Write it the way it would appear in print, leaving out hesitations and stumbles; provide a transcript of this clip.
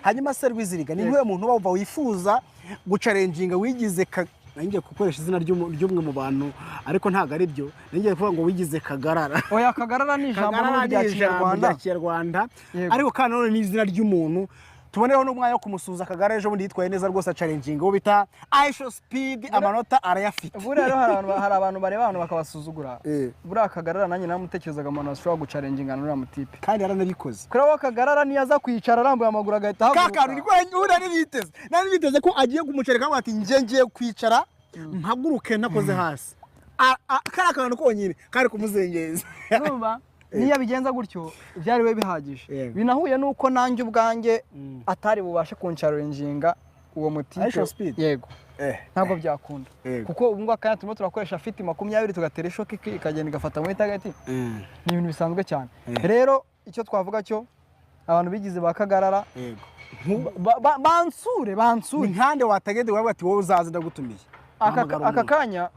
hanyuma se Rwiziriga ni nk'uwo muntu wumva wifuza gucalenginga wigize nanjye gukoresha izina ry'umwe mu bantu ariko ntago ari byo nanjye kuvuga ngo wigize kagarara oya kagarara ni ijambo rya Kinyarwanda ariko kandi none ni izina ry'umuntu tuboneho n'umwanya wo kumusuza Kagara ejo bundi yitwaye neza rwose challenging wo bita Aisho Speed amanota arayafite buri rero hari abantu bareba abantu bakabasuzugura buri akagarara nanjye namutekerezaga umuntu ashobora guchallenginga n'uriya mutipe kandi yaranabikoze kuri wa Kagarara niyaza kwicara arambuye amaguru agahita haguruka kaka nari biteze ko agiye kumucereka ngo ati ngiye kwicara mpaguruke nakoze hasi karakantu konyine kari kumuzengeza urumva niya bigenza gutyo byari we bihagije binahuye nuko nanjye ubwanjye atari bubashe kunchalenginga uwo mutipe yego ntabwo byakunda kuko ubu ngo akanya turimo turakoresha fit 20 tugatera shock ikagenda igafata muri target ni ibintu bisanzwe cyane rero icyo twavuga cyo abantu bigize ba Kagarara bansure nkande watagende wawe ati wowe uzaza ndagutumiye aka kanya